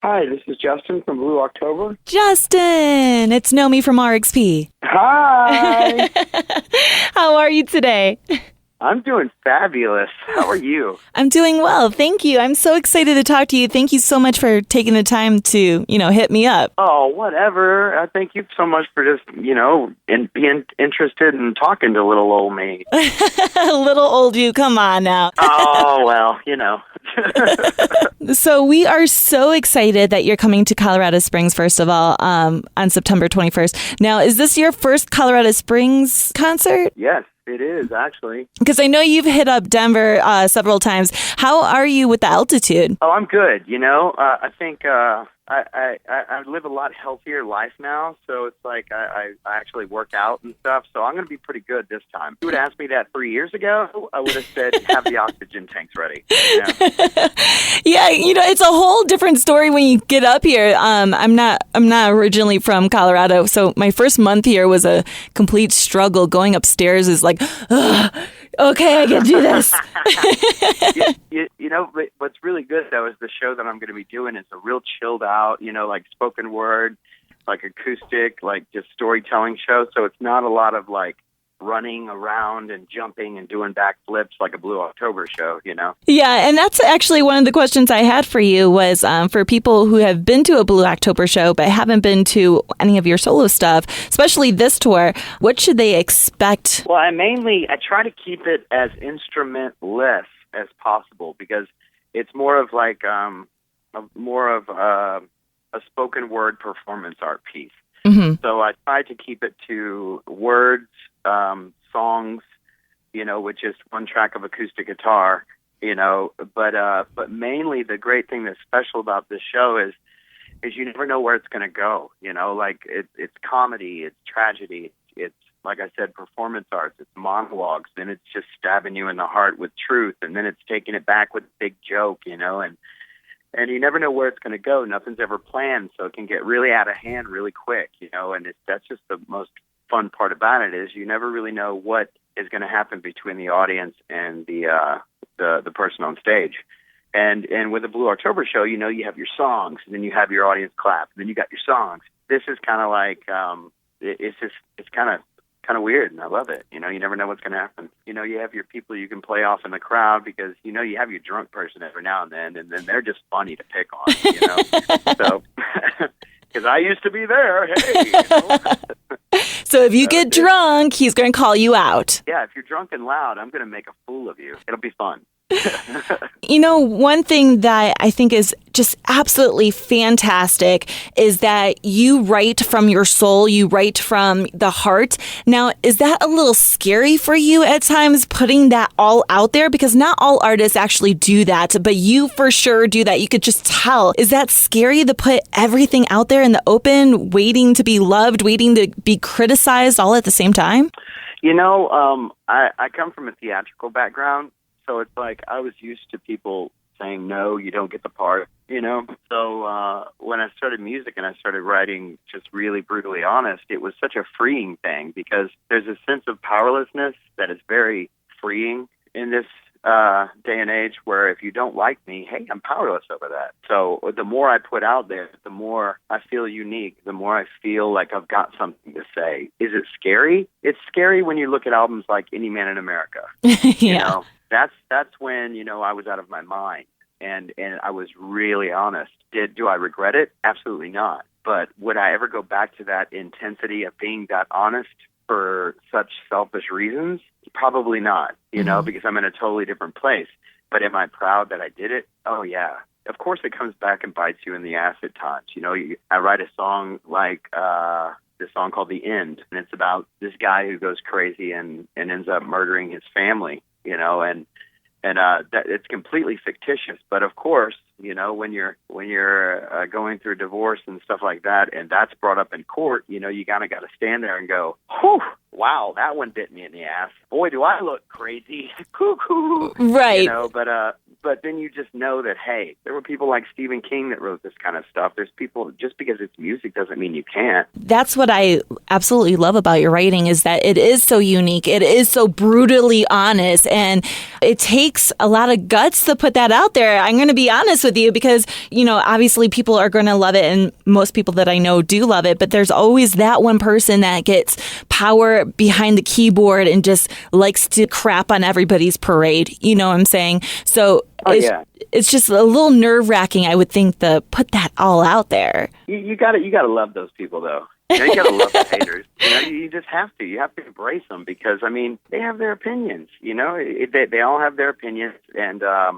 Hi, this is Justin from Blue October. Justin, it's Nomi from RXP. Hi! How are you today? I'm doing fabulous. How are you? I'm doing well, thank you. I'm so excited to talk to you. Thank you so much for taking the time to, hit me up. Oh, whatever. Thank you so much for just, being interested in talking to little old me. Little old you, come on now. Oh, well, So we are so excited that you're coming to Colorado Springs, first of all, on September 21st. Now, is this your first Colorado Springs concert? Yes, it is, actually. Because I know you've hit up Denver several times. How are you with the altitude? Oh, I'm good. I think I live a lot healthier life now, so it's like I actually work out and stuff, so I'm going to be pretty good this time. If you would have asked me that 3 years ago, I would have said, have the oxygen tanks ready. Yeah, it's a whole different story when you get up here. I'm not originally from Colorado, so my first month here was a complete struggle. Going upstairs is like, okay, I can do this. What's really good, though, is the show that I'm going to be doing is a real chilled out, like spoken word, like acoustic, like just storytelling show. So it's not a lot of like running around and jumping and doing backflips like a Blue October show, Yeah, and that's actually one of the questions I had for you was for people who have been to a Blue October show but haven't been to any of your solo stuff, especially this tour, what should they expect? Well, I try to keep it as instrumentless as possible because it's more of like a spoken word performance art piece. Mm-hmm. So I try to keep it to words, songs, with just one track of acoustic guitar, but mainly the great thing that's special about this show is you never know where it's going to go, like it's comedy, it's tragedy, it's like I said, performance arts, it's monologues, then it's just stabbing you in the heart with truth, and then it's taking it back with a big joke, and you never know where it's going to go. Nothing's ever planned, so it can get really out of hand really quick, and that's just the most fun part about it is you never really know what is going to happen between the audience and the person on stage. And with the Blue October show, you have your songs, and then you have your audience clap, and then you got your songs. This is kind of like it's kind of weird, and I love it. You never know what's going to happen. You have your people you can play off in the crowd because, you have your drunk person every now and then they're just funny to pick on, So, because I used to be there, hey, So if you get drunk, he's going to call you out. Yeah, if you're drunk and loud, I'm going to make a fool of you. It'll be fun. One thing that I think is just absolutely fantastic is that you write from your soul, you write from the heart. Now, is that a little scary for you at times, putting that all out there? Because not all artists actually do that, but you for sure do that. You could just tell. Is that scary to put everything out there in the open, waiting to be loved, waiting to be criticized all at the same time? I come from a theatrical background. So it's like I was used to people saying, no, you don't get the part, So when I started music and I started writing just really brutally honest, it was such a freeing thing because there's a sense of powerlessness that is very freeing in this day and age where if you don't like me, hey, I'm powerless over that. So the more I put out there, the more I feel unique, the more I feel like I've got something to say. Is it scary? It's scary when you look at albums like Any Man in America. Yeah. That's when, I was out of my mind and I was really honest. Do I regret it? Absolutely not. But would I ever go back to that intensity of being that honest for such selfish reasons? Probably not, because I'm in a totally different place. But am I proud that I did it? Oh, yeah. Of course it comes back and bites you in the ass at times. I write a song like this song called The End, and it's about this guy who goes crazy and ends up murdering his family. And that it's completely fictitious. But of course, when you're going through divorce and stuff like that, and that's brought up in court, you kind of got to stand there and go, whew, wow, that one bit me in the ass. Boy, do I look crazy. Cuckoo. Right. But then you just know that, hey, there were people like Stephen King that wrote this kind of stuff. There's people, just because it's music doesn't mean you can't. That's what I absolutely love about your writing, is that it is so unique. It is so brutally honest, and it takes a lot of guts to put that out there. I'm going to be honest with you because, obviously people are going to love it, and most people that I know do love it, but there's always that one person that gets power behind the keyboard and just likes to crap on everybody's parade. You know what I'm saying? So it's just a little nerve-wracking, I would think, to put that all out there. You gotta love those people, though. You gotta love the haters. You just have to. You have to embrace them because, they have their opinions. They all have their opinions, and I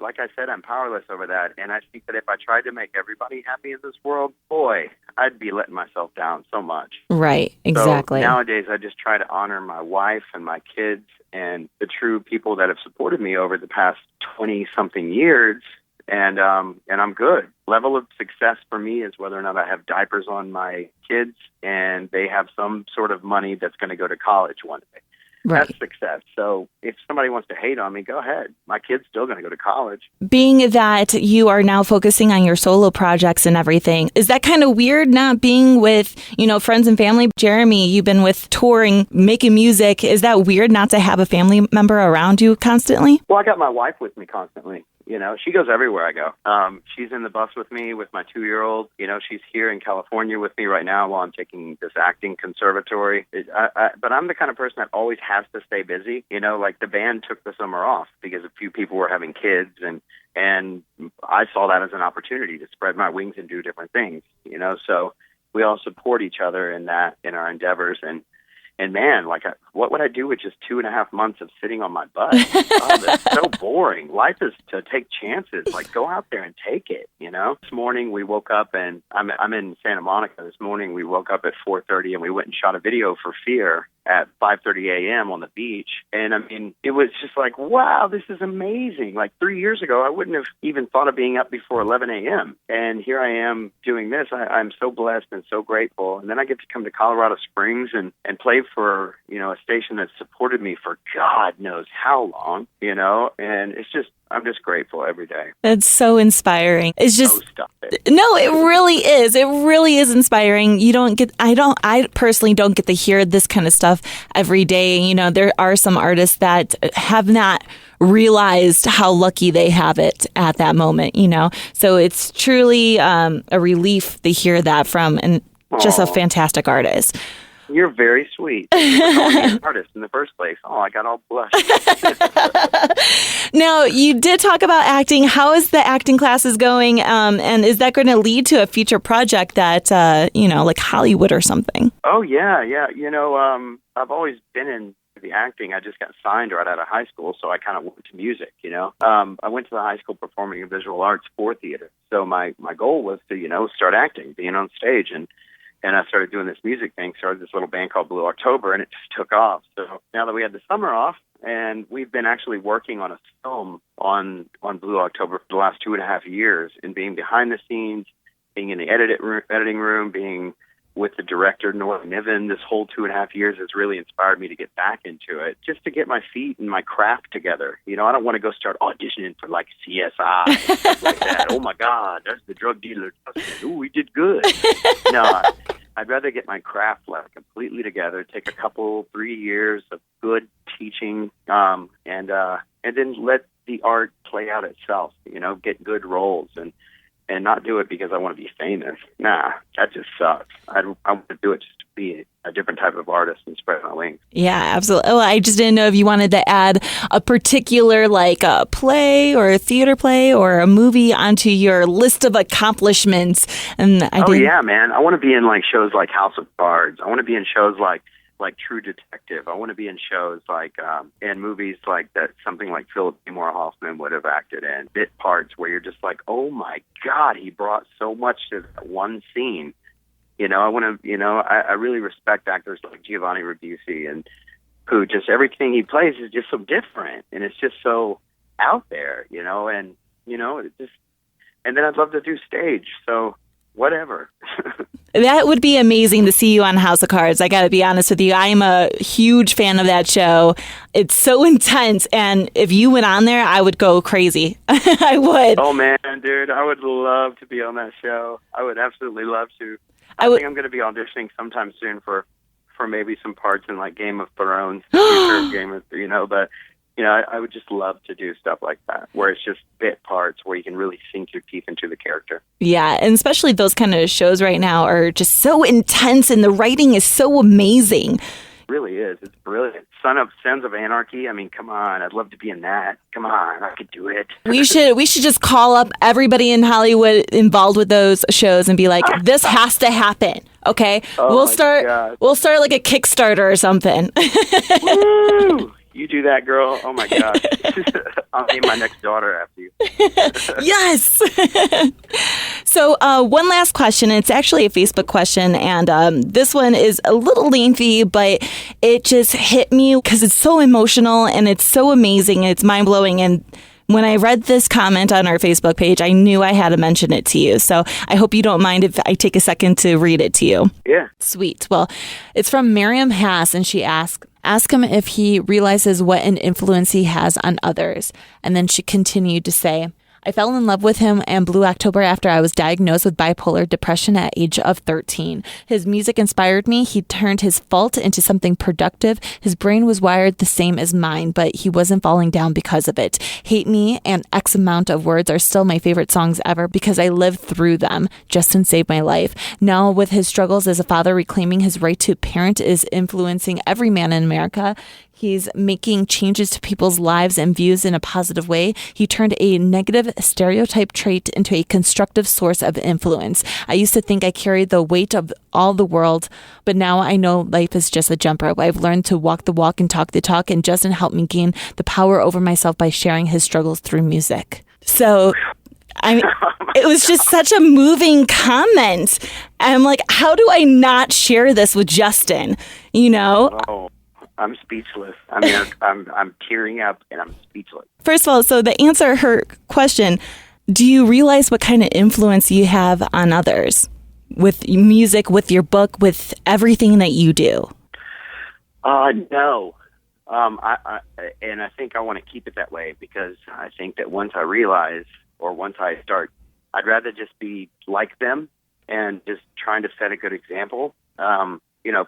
like I said, I'm powerless over that. And I think that if I tried to make everybody happy in this world, boy, I'd be letting myself down so much. Right, exactly. So nowadays, I just try to honor my wife and my kids and the true people that have supported me over the past 20-something years, and I'm good. Level of success for me is whether or not I have diapers on my kids and they have some sort of money that's going to go to college one day. Right. That's success. So if somebody wants to hate on me, go ahead. My kid's still going to go to college. Being that you are now focusing on your solo projects and everything, is that kind of weird not being with, friends and family? Jeremy, you've been with touring, making music. Is that weird not to have a family member around you constantly? Well, I got my wife with me constantly. She goes everywhere I go. She's in the bus with me with my 2-year-old. She's here in California with me right now while I'm taking this acting conservatory. But I'm the kind of person that always has to stay busy. Like the band took the summer off because a few people were having kids, and I saw that as an opportunity to spread my wings and do different things. So we all support each other in our endeavors. And man, what would I do with just 2.5 months of sitting on my butt? Oh, that's so boring. Life is to take chances. Go out there and take it, This morning we woke up, and I'm in Santa Monica. This morning we woke up at 4:30 and we went and shot a video for Fear at 5:30 a.m. on the beach. And it was just like, wow, this is amazing. 3 years ago, I wouldn't have even thought of being up before 11 a.m. And here I am doing this. I'm so blessed and so grateful. And then I get to come to Colorado Springs and play for, a station that supported me for God knows how long, and I'm just grateful every day. That's so inspiring. It's just, stop it. No, it really is. It really is inspiring. I personally don't get to hear this kind of stuff every day. There are some artists that have not realized how lucky they have it at that moment, So it's truly a relief to hear that from just a fantastic artist. You're very sweet. You're calling me an artist in the first place. Oh, I got all blushed. Now, you did talk about acting. How is the acting classes going? And is that going to lead to a future project that, like Hollywood or something? Oh, yeah. I've always been in the acting. I just got signed right out of high school, so I kind of went to music, I went to the high school performing and visual arts for theater. So my goal was to, start acting, being on stage, and I started doing this music thing, started this little band called Blue October, and it just took off. So now that we had the summer off, and we've been actually working on a film on Blue October for the last 2.5 years, and being behind the scenes, being in the editing room, being with the director, Nora Niven, this whole 2.5 years has really inspired me to get back into it, just to get my feet and my craft together. I don't want to go start auditioning for CSI and stuff like that. Oh my God, that's the drug dealer. Oh, we did good. No, I'd rather get my craft completely together, take a 3 years of good teaching, and then let the art play out itself, get good roles and not do it because I want to be famous. Nah, that just sucks. I want to do it just to be a different type of artist and spread my wings. Yeah, absolutely. Well, I just didn't know if you wanted to add a particular a play or a theater play or a movie onto your list of accomplishments. And yeah, man. I want to be in shows like House of Cards. I want to be in shows like True Detective. I want to be in shows in movies like that, something like Philip Seymour Hoffman would have acted in, bit parts where you're just like, oh my God, he brought so much to that one scene. I want to, I really respect actors like Giovanni Ribisi, and who just everything he plays is just so different, and it's just so out there, and it just, and then I'd love to do stage. So, whatever. That would be amazing to see you on House of Cards. I got to be honest with you. I am a huge fan of that show. It's so intense. And if you went on there, I would go crazy. I would. Oh, man, dude. I would love to be on that show. I would absolutely love to. I think I'm going to be auditioning sometime soon for maybe some parts in like Game of Thrones, future Game of, but I would just love to do stuff like that, where it's just bit parts where you can really sink your teeth into the character. Yeah, and especially those kind of shows right now are just so intense, and the writing is so amazing. It really is. It's brilliant. Sons of Anarchy. I mean, come on. I'd love to be in that. Come on. I could do it. We should just call up everybody in Hollywood involved with those shows and be like, this has to happen. Okay? We'll start like a Kickstarter or something. Woo! You do that, girl. Oh, my God. I'll name my next daughter after you. Yes. So one last question. It's actually a Facebook question, and this one is a little lengthy, but it just hit me because it's so emotional and it's so amazing. It's mind-blowing. And when I read this comment on our Facebook page, I knew I had to mention it to you. So I hope you don't mind if I take a second to read it to you. Yeah. Sweet. Well, it's from Miriam Hass, and she asked him if he realizes what an influence he has on others. And then she continued to say, I fell in love with him and Blue October after I was diagnosed with bipolar depression at age of 13. His music inspired me. He turned his fault into something productive. His brain was wired the same as mine, but he wasn't falling down because of it. Hate Me and X Amount of Words are still my favorite songs ever because I lived through them. Justin saved my life. Now, with his struggles as a father, reclaiming his right to parent is influencing every man in America. He's making changes to people's lives and views in a positive way. He turned a negative stereotype trait into a constructive source of influence. I used to think I carried the weight of all the world, but now I know life is just a jump rope. I've learned to walk the walk and talk the talk, and Justin helped me gain the power over myself by sharing his struggles through music. So it was just such a moving comment. I'm like, how do I not share this with Justin? Oh. I'm speechless. I mean, I'm tearing up and I'm speechless. First of all, so to answer her question, do you realize what kind of influence you have on others with music, with your book, with everything that you do? No. And I think I want to keep it that way because I think that once I realize or once I start, I'd rather just be like them and just trying to set a good example.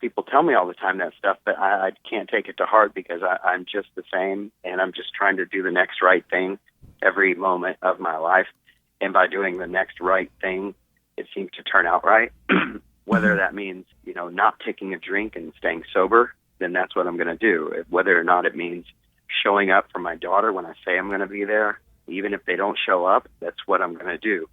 People tell me all the time that stuff, but I can't take it to heart because I'm just the same, and I'm just trying to do the next right thing every moment of my life. And by doing the next right thing, it seems to turn out right. Whether that means, not taking a drink and staying sober, then that's what I'm going to do. Whether or not it means showing up for my daughter when I say I'm going to be there, even if they don't show up, that's what I'm going to do.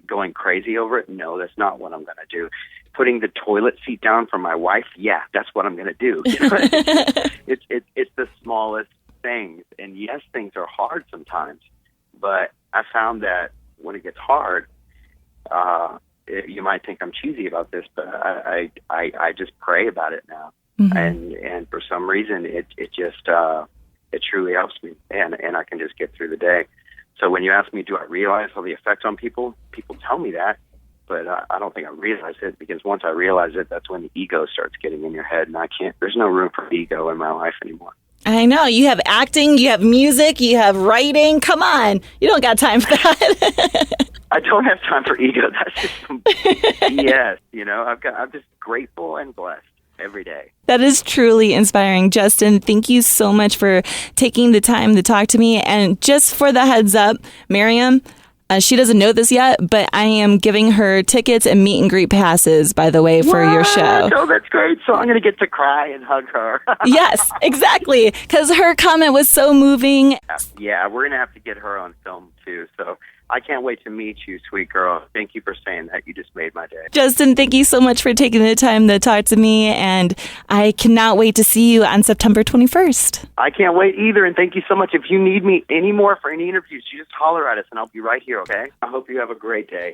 Going crazy over it, no, that's not what I'm going to do. Putting the toilet seat down for my wife, yeah, that's what I'm going to do. It's the smallest things. And yes, things are hard sometimes, but I found that when it gets hard, you might think I'm cheesy about this, but I just pray about it now. Mm-hmm. And for some reason, it truly helps me, and I can just get through the day. So when you ask me, do I realize all the effects on people? People tell me that, but I don't think I realize it, because once I realize it, that's when the ego starts getting in your head, and there's no room for ego in my life anymore. I know. You have acting, you have music, you have writing. Come on. You don't got time for that. I don't have time for ego. That's just some BS. I'm just grateful and blessed every day. That is truly inspiring. Justin, thank you so much for taking the time to talk to me. And just for the heads up, Miriam, she doesn't know this yet, but I am giving her tickets and meet and greet passes, by the way, for your show. Oh, that's great. So I'm going to get to cry and hug her. Yes, exactly. Because her comment was so moving. Yeah, we're going to have to get her on film, too. So I can't wait to meet you, sweet girl. Thank you for saying that. You just made my day. Justin, thank you so much for taking the time to talk to me, and I cannot wait to see you on September 21st. I can't wait either, and thank you so much. If you need me anymore for any interviews, you just holler at us, and I'll be right here, okay? I hope you have a great day.